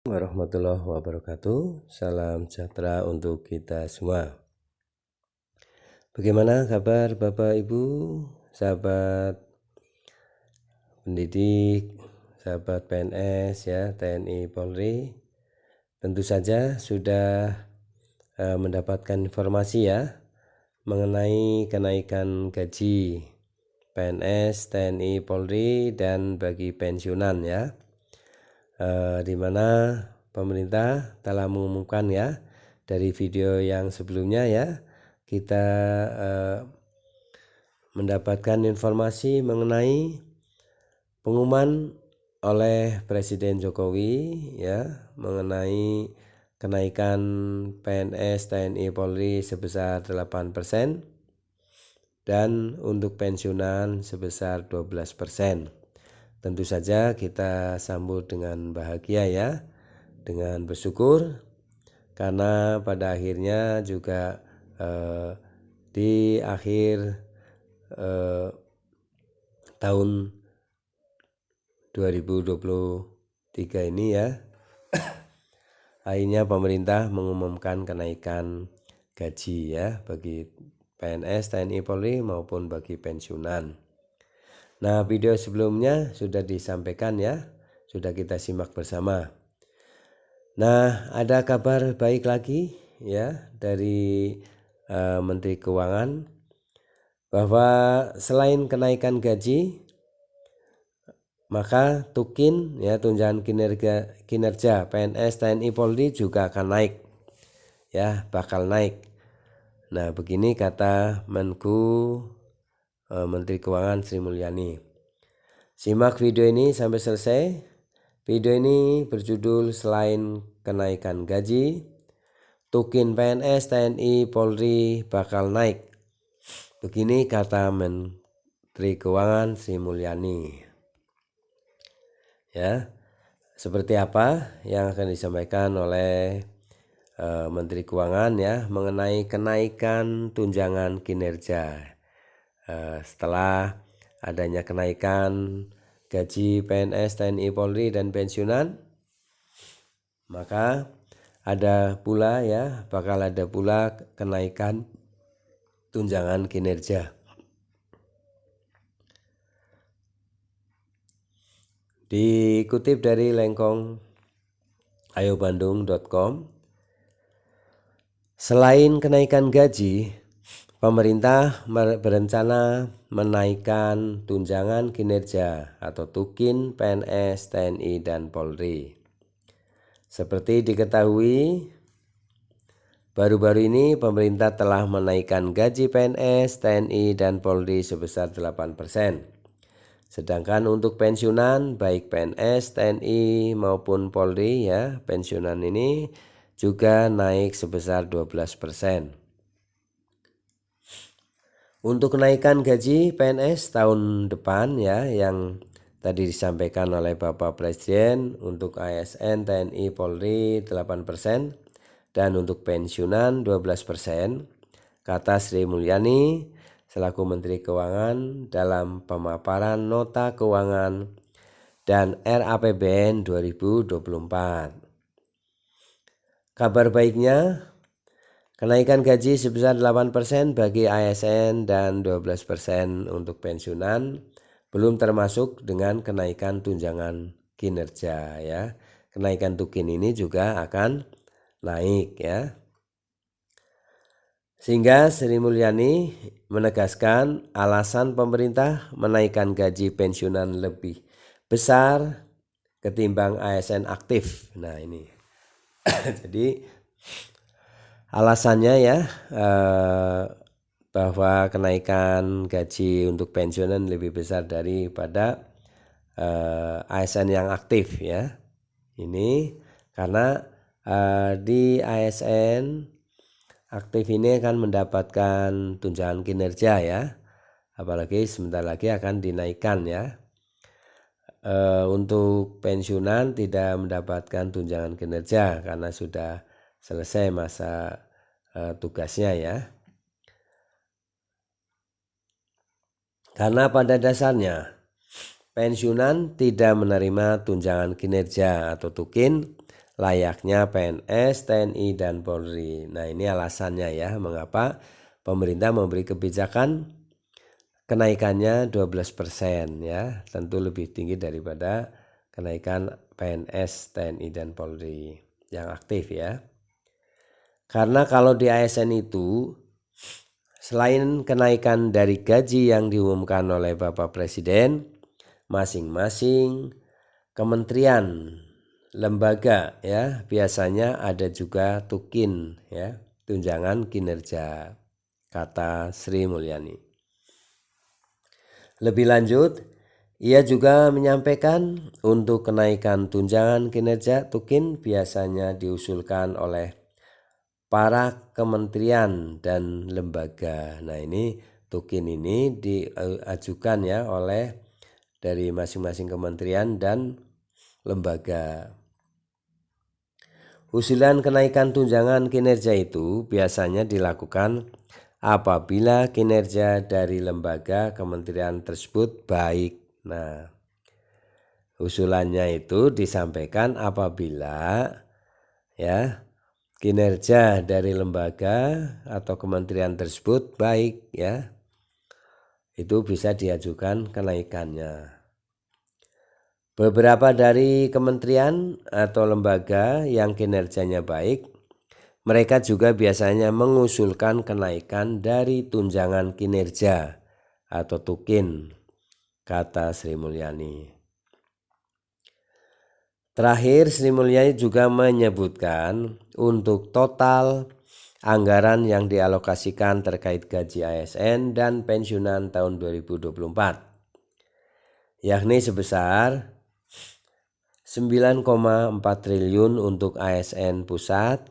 Warahmatullahi wabarakatuh. Salam sejahtera untuk kita semua. Bagaimana kabar Bapak Ibu, sahabat pendidik, sahabat PNS ya, TNI Polri? Tentu saja sudah mendapatkan informasi ya mengenai kenaikan gaji PNS, TNI Polri dan bagi pensiunan ya. Di mana pemerintah telah mengumumkan ya dari video yang sebelumnya ya kita mendapatkan informasi mengenai pengumuman oleh Presiden Jokowi ya mengenai kenaikan PNS, TNI, Polri sebesar 8% dan untuk pensiunan sebesar 12%. Tentu saja kita sambut dengan bahagia ya, dengan bersyukur karena pada akhirnya juga di akhir tahun 2023 ini ya akhirnya pemerintah mengumumkan kenaikan gaji ya bagi PNS, TNI, Polri maupun bagi pensiunan. Nah, video sebelumnya sudah disampaikan ya, sudah kita simak bersama. Nah, ada kabar baik lagi ya dari Menteri Keuangan bahwa selain kenaikan gaji, maka tukin ya tunjangan kinerja PNS, TNI, Polri juga akan naik ya, bakal naik. Nah, begini kata Menteri Keuangan Sri Mulyani. Simak video ini sampai selesai. Video ini berjudul selain kenaikan gaji, tukin PNS, TNI, Polri bakal naik. Begini kata Menteri Keuangan Sri Mulyani. Ya, seperti apa yang akan disampaikan oleh Menteri Keuangan ya mengenai kenaikan tunjangan kinerja setelah adanya kenaikan gaji PNS, TNI, Polri dan pensiunan, maka ada pula ya bakal ada pula kenaikan tunjangan kinerja. Dikutip dari lengkong.ayobandung.com, selain kenaikan gaji, pemerintah berencana menaikkan tunjangan kinerja atau tukin PNS, TNI, dan Polri. Seperti diketahui, baru-baru ini pemerintah telah menaikkan gaji PNS, TNI, dan Polri sebesar 8%. Sedangkan untuk pensiunan baik PNS, TNI maupun Polri ya, pensiunan ini juga naik sebesar 12%. Untuk kenaikan gaji PNS tahun depan ya yang tadi disampaikan oleh Bapak Presiden untuk ASN, TNI, Polri 8% dan untuk pensiunan 12%, kata Sri Mulyani selaku Menteri Keuangan dalam pemaparan nota keuangan dan RAPBN 2024. Kabar baiknya, kenaikan gaji sebesar 8% bagi ASN dan 12% untuk pensiunan belum termasuk dengan kenaikan tunjangan kinerja ya. Kenaikan tukin ini juga akan naik ya. Sehingga Sri Mulyani menegaskan alasan pemerintah menaikkan gaji pensiunan lebih besar ketimbang ASN aktif. Nah ini jadi alasannya ya bahwa kenaikan gaji untuk pensiunan lebih besar daripada ASN yang aktif ya. Ini karena di ASN aktif ini akan mendapatkan tunjangan kinerja ya. Apalagi sebentar lagi akan dinaikkan ya. Untuk pensiunan tidak mendapatkan tunjangan kinerja karena sudah selesai masa tugasnya ya. Karena pada dasarnya pensiunan tidak menerima tunjangan kinerja atau tukin layaknya PNS, TNI, dan Polri. Nah, ini alasannya ya mengapa pemerintah memberi kebijakan kenaikannya 12% ya, tentu lebih tinggi daripada kenaikan PNS, TNI, dan Polri yang aktif ya. Karena kalau di ASN itu selain kenaikan dari gaji yang diumumkan oleh Bapak Presiden, masing-masing kementerian, lembaga ya biasanya ada juga tukin ya, tunjangan kinerja, kata Sri Mulyani. Lebih lanjut, ia juga menyampaikan untuk kenaikan tunjangan kinerja tukin biasanya diusulkan oleh para kementerian dan lembaga. Nah, ini tukin ini diajukan ya oleh dari masing-masing kementerian dan lembaga. Usulan kenaikan tunjangan kinerja itu biasanya dilakukan apabila kinerja dari lembaga kementerian tersebut baik. Nah, usulannya itu disampaikan apabila ya kinerja dari lembaga atau kementerian tersebut baik ya. Itu bisa diajukan kenaikannya. Beberapa dari kementerian atau lembaga yang kinerjanya baik, mereka juga biasanya mengusulkan kenaikan dari tunjangan kinerja atau tukin, kata Sri Mulyani. Terakhir, Sri Mulyani juga menyebutkan untuk total anggaran yang dialokasikan terkait gaji ASN dan pensiunan tahun 2024, yakni sebesar 9,4 triliun untuk ASN pusat,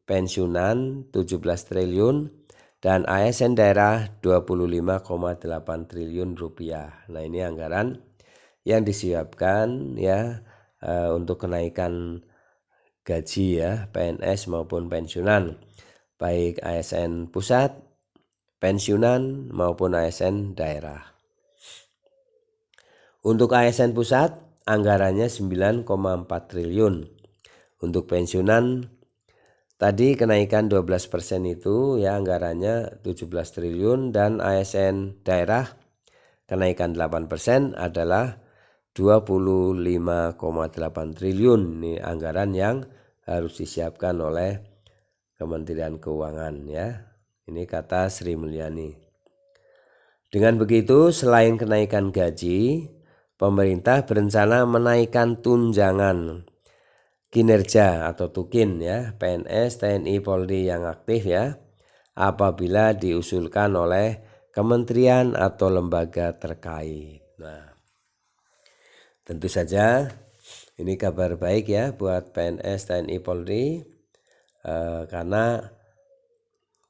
pensiunan 17 triliun, dan ASN daerah 25,8 triliun rupiah. Nah, ini anggaran yang disiapkan ya untuk kenaikan gaji ya PNS maupun pensiunan, baik ASN pusat, pensiunan maupun ASN daerah. Untuk ASN pusat anggarannya 9,4 triliun. Untuk pensiunan tadi kenaikan 12% itu ya anggarannya 17 triliun, dan ASN daerah kenaikan 8% adalah 25,8 triliun. Ini anggaran yang harus disiapkan oleh Kementerian Keuangan ya. Ini kata Sri Mulyani. Dengan begitu, selain kenaikan gaji, pemerintah berencana menaikkan tunjangan kinerja atau tukin ya PNS, TNI, Polri yang aktif ya apabila diusulkan oleh kementerian atau lembaga terkait. Nah, tentu saja ini kabar baik ya buat PNS, TNI, Polri karena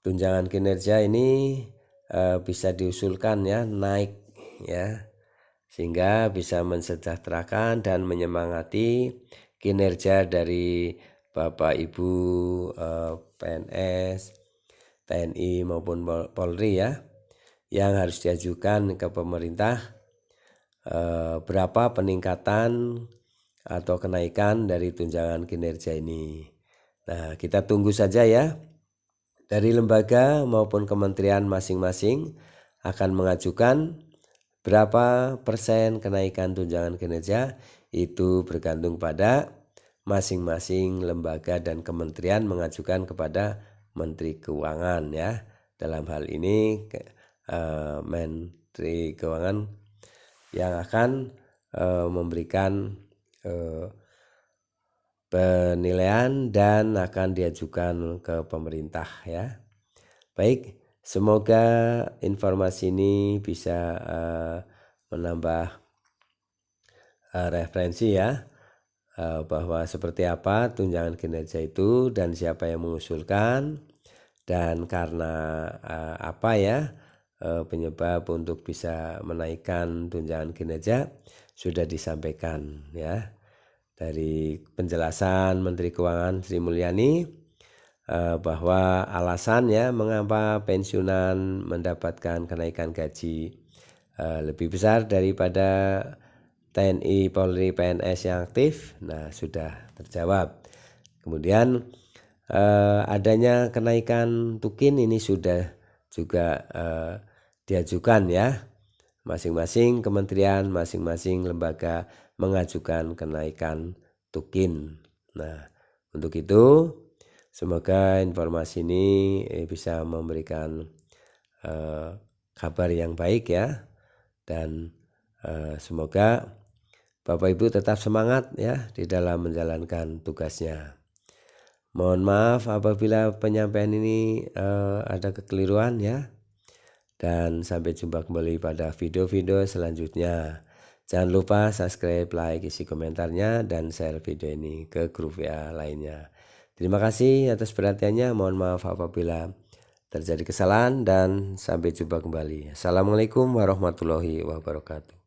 tunjangan kinerja ini bisa diusulkan ya naik ya, sehingga bisa mensejahterakan dan menyemangati kinerja dari Bapak Ibu PNS, TNI maupun Polri ya, yang harus diajukan ke pemerintah berapa peningkatan atau kenaikan dari tunjangan kinerja ini. Nah, kita tunggu saja ya. Dari lembaga maupun kementerian masing-masing akan mengajukan berapa persen kenaikan tunjangan kinerja, itu bergantung pada masing-masing lembaga dan kementerian mengajukan kepada Menteri Keuangan ya. Dalam hal ini Menteri Keuangan yang akan memberikan penilaian dan akan diajukan ke pemerintah ya. Baik, semoga informasi ini bisa menambah referensi ya bahwa seperti apa tunjangan kinerja itu dan siapa yang mengusulkan, dan karena apa ya penyebab untuk bisa menaikkan tunjangan kinerja sudah disampaikan ya dari penjelasan Menteri Keuangan Sri Mulyani bahwa alasan ya mengapa pensiunan mendapatkan kenaikan gaji lebih besar daripada TNI, Polri, PNS yang aktif. Nah, sudah terjawab. kemudian adanya kenaikan tukin ini sudah juga diajukan ya. Masing-masing kementerian, masing-masing lembaga mengajukan kenaikan tukin. Nah, untuk itu semoga informasi ini bisa memberikan kabar yang baik ya, dan semoga Bapak Ibu tetap semangat ya di dalam menjalankan tugasnya. Mohon maaf apabila penyampaian ini ada kekeliruan ya. Dan sampai jumpa kembali pada video-video selanjutnya. Jangan lupa subscribe, like, isi komentarnya, dan share video ini ke grup WA lainnya. Terima kasih atas perhatiannya. Mohon maaf apabila terjadi kesalahan dan sampai jumpa kembali. Assalamualaikum warahmatullahi wabarakatuh.